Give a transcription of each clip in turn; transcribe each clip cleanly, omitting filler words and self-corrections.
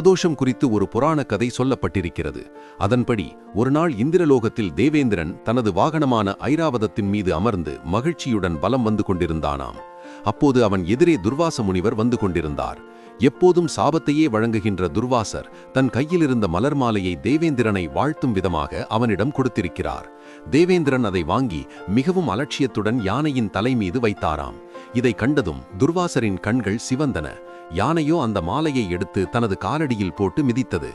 பிரதோஷம் குறித்து ஒரு புராண கதை சொல்லப்பட்டிருக்கிறது. அதன்படி ஒருநாள் இந்திரலோகத்தில் தேவேந்திரன் தனது வாகனமான ஐராவதத்தின் மீது அமர்ந்து மகிழ்ச்சியுடன் வலம் வந்து கொண்டிருந்தானாம். அப்போது அவன் எதிரே துர்வாச முனிவர் வந்து கொண்டிருந்தார். எப்போதும் சாபத்தையே வழங்குகின்ற துர்வாசர் தன் கையிலிருந்த மலர் மாலையை தேவேந்திரனை வாழ்த்தும் விதமாக அவனிடம் கொடுத்திருக்கிறார். தேவேந்திரன் அதை வாங்கி மிகவும் அலட்சியத்துடன் யானையின் தலை மீது வைத்தாராம். இதை கண்டதும் துர்வாசரின் கண்கள் சிவந்தன. யானையோ அந்த மாலையை எடுத்து தனது காலடியில் போட்டு மிதித்தது.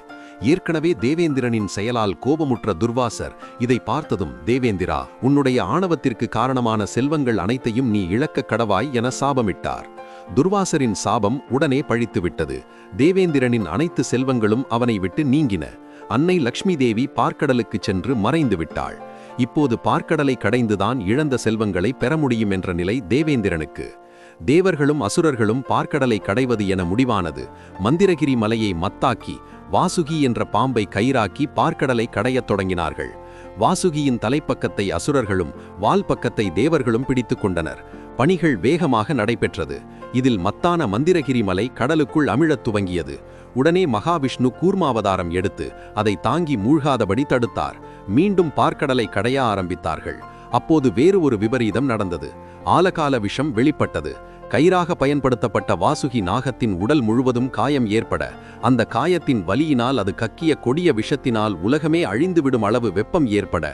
ஏற்கனவே தேவேந்திரனின் செயலால் கோபமுற்ற துர்வாசர் இதை பார்த்ததும், தேவேந்திரா, உன்னுடைய ஆணவத்திற்கு காரணமான செல்வங்கள் அனைத்தையும் நீ இழக்க கடவாய் என சாபமிட்டார். துர்வாசரின் சாபம் உடனே பழித்துவிட்டது. தேவேந்திரனின் அனைத்து செல்வங்களும் அவனை விட்டு நீங்கின. அன்னை லக்ஷ்மி தேவி பார்க்கடலுக்குச் சென்று மறைந்து விட்டாள். இப்போது பார்க்கடலை கடைந்துதான் இழந்த செல்வங்களை பெற முடியும் என்ற நிலை தேவேந்திரனுக்கு. தேவர்களும் அசுரர்களும் பார்க்கடலை கடைவது என முடிவானது. மந்திரகிரி மலையை மத்தாக்கி வாசுகி என்ற பாம்பை கயிறாக்கி பார்க்கடலை கடையத் தொடங்கினார்கள். வாசுகியின் தலைப்பக்கத்தை அசுரர்களும் வால் பக்கத்தை தேவர்களும் பிடித்து கொண்டனர். பணிகள் வேகமாக நடைபெற்றது. இதில் மத்தான மந்திரகிரி மலை கடலுக்குள் அமிழத் துவங்கியது. உடனே மகாவிஷ்ணு கூர்மாவதாரம் எடுத்து அதை தாங்கி மூழ்காதபடி தடுத்தார். மீண்டும் பார்க்கடலை கடைய ஆரம்பித்தார்கள். அப்போது வேறு ஒரு விபரீதம் நடந்தது. ஆலகால விஷம் வெளிப்பட்டது. கயிறாக பயன்படுத்தப்பட்ட வாசுகி நாகத்தின் உடல் முழுவதும் காயம் ஏற்பட, அந்த காயத்தின் வலியினால் அது கக்கிய கொடிய விஷத்தினால் உலகமே அழிந்துவிடும் அளவு வெப்பம் ஏற்பட,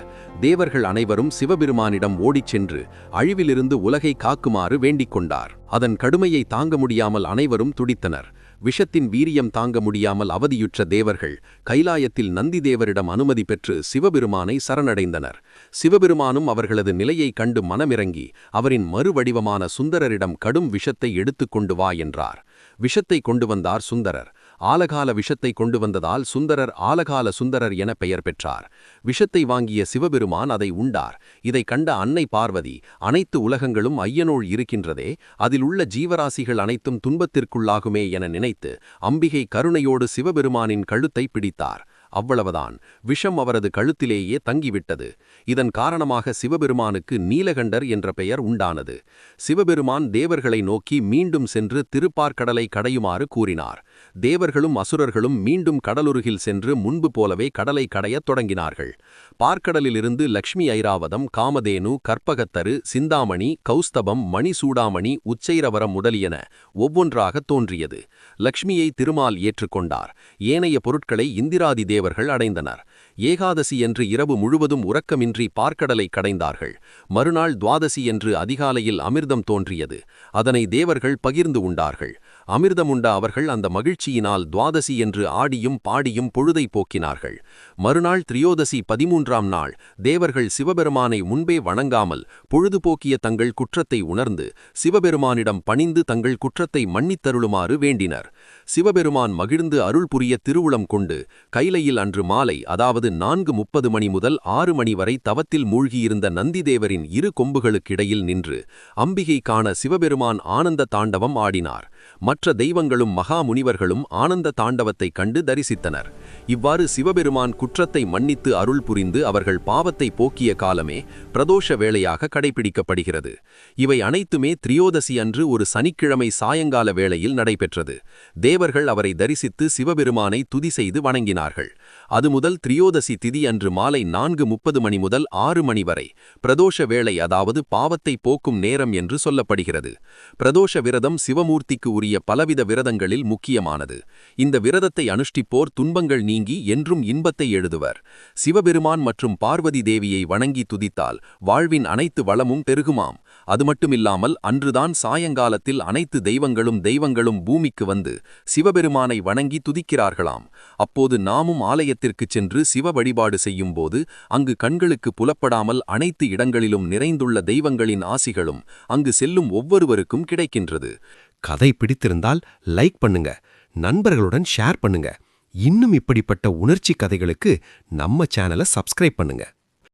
தேவர்கள் அனைவரும் சிவபெருமானிடம் ஓடிச் சென்று அழிவிலிருந்து உலகை காக்குமாறு வேண்டிக் கொண்டார். அதன் கடுமையை தாங்க முடியாமல் அனைவரும் துடித்தனர். விஷத்தின் வீரியம் தாங்க முடியாமல் அவதியுற்ற தேவர்கள் கைலாயத்தில் நந்தி தேவரிடம் அனுமதி பெற்று சிவபெருமானை சரணடைந்தனர். சிவபெருமானும் அவர்களது நிலையை கண்டு மனமிறங்கி அவரின் மறுவடிவமான சுந்தரரிடம் கடும் விஷத்தை எடுத்துக்கொண்டு வா என்றார். விஷத்தை கொண்டு வந்தார் சுந்தரர். ஆலகால விஷத்தை கொண்டு வந்ததால் சுந்தரர் ஆலகால சுந்தரர் என பெயர் பெற்றார். விஷத்தை வாங்கிய சிவபெருமான் அதை உண்டார். இதை கண்ட அன்னை பார்வதி, அனைத்து உலகங்களும் ஐயனோள் இருக்கின்றதே, அதில் உள்ள ஜீவராசிகள் அனைத்தும் துன்பத்திற்குள்ளாகுமே என நினைத்து அம்பிகை கருணையோடு சிவபெருமானின் கழுத்தை பிடித்தார். அவ்வளவுதான், விஷம் அவரது கழுத்திலேயே தங்கிவிட்டது. இதன் காரணமாக சிவபெருமானுக்கு நீலகண்டர் என்ற பெயர் உண்டானது. சிவபெருமான் தேவர்களை நோக்கி மீண்டும் சென்று திருப்பார்க்கடலை கடையுமாறு கூறினார். தேவர்களும் அசுரர்களும் மீண்டும் கடலுருகில் சென்று முன்பு போலவே கடலை கடையத் தொடங்கினார்கள். பார்க்கடலிலிருந்து லக்ஷ்மி ஐராவதம், காமதேனு, கற்பகத்தரு, சிந்தாமணி, கௌஸ்தபம், மணிசூடாமணி, உச்சைரவரம் முதலியன ஒவ்வொன்றாக தோன்றியது. லக்ஷ்மியை திருமால் ஏற்றுக்கொண்டார். ஏனைய பொருட்களை இந்திராதி தேவர்கள் அடைந்தனர். ஏகாதசி என்று இரவு முழுவதும் உறக்கமின்றி பார்க்கடலை கடைந்தார்கள். மறுநாள் துவாதசி என்று அதிகாலையில் அமிர்தம் தோன்றியது. அதனை தேவர்கள் பகிர்ந்து உண்டார்கள். அமிர்தமுண்ட அவர்கள் அந்த மகிழ்ச்சியினால் துவாதசி என்று ஆடியும் பாடியும் பொழுதை போக்கினார்கள். மறுநாள் திரியோதசி 13ஆம் நாள் தேவர்கள் சிவபெருமானை முன்பே வணங்காமல் பொழுதுபோக்கிய தங்கள் குற்றத்தை உணர்ந்து சிவபெருமானிடம் பணிந்து தங்கள் குற்றத்தை மன்னித்தருளுமாறு வேண்டினர். சிவபெருமான் மகிழ்ந்து அருள் புரிய திருவுளம் கொண்டு கைலையில் அன்று மாலை, அதாவது 4:30 மணி முதல் 6 மணி வரை தவத்தில் மூழ்கியிருந்த நந்திதேவரின் இரு கொம்புகளுக்கிடையில் நின்று அம்பிகை காண சிவபெருமான் ஆனந்த தாண்டவம் ஆடினார். மற்ற தெய்வங்களும் மகா முனிவர்களும் ஆனந்த தாண்டவத்தை கண்டு தரிசித்தனர். இவ்வாறு சிவபெருமான் குற்றத்தை மன்னித்து அருள் புரிந்து அவர்கள் பாவத்தை போக்கிய காலமே பிரதோஷ வேளையாக கடைபிடிக்கப்படுகிறது. இவை அனைத்துமே திரியோதசி அன்று ஒரு சனிக்கிழமை சாயங்கால வேளையில் நடைபெற்றது. தேவர்கள் அவரை தரிசித்து சிவபெருமானை துதி செய்து வணங்கினார்கள். அது முதல் திரியோதசி திதி அன்று மாலை 4:30 மணி முதல் 6 மணி வரை பிரதோஷ வேளை, அதாவது பாவத்தை போக்கும் நேரம் என்று சொல்லப்படுகிறது. பிரதோஷ விரதம் சிவமூர்த்திக்கு உரிய பலவித விரதங்களில் முக்கியமானது. இந்த விரதத்தை அனுஷ்டிப்போர் துன்பங்கள் நீங்கி என்றும் இன்பத்தை எழுதுவர். சிவபெருமான் மற்றும் பார்வதி தேவியை வணங்கி துதித்தால் வாழ்வின் அனைத்து வளமும் பெருகுமாம். அது மட்டுமில்லாமல் அன்றுதான் சாயங்காலத்தில் அனைத்து தெய்வங்களும் பூமிக்கு வந்து சிவபெருமானை வணங்கி துதிக்கிறார்களாம். அப்போது நாமும் ஆலயத்திற்குச் சென்று சிவ வழிபாடு செய்யும் போது அங்கு கண்களுக்கு புலப்படாமல் அனைத்து இடங்களிலும் நிறைந்துள்ள தெய்வங்களின் ஆசிகளும் அங்கு செல்லும் ஒவ்வொருவருக்கும் கிடைக்கின்றது. கதை பிடித்திருந்தால் லைக் பண்ணுங்க, நண்பர்களுடன் ஷேர் பண்ணுங்க. இன்னும் இப்படிப்பட்ட உணர்ச்சி கதைகளுக்கு நம்ம சேனலை சப்ஸ்கிரைப் பண்ணுங்க.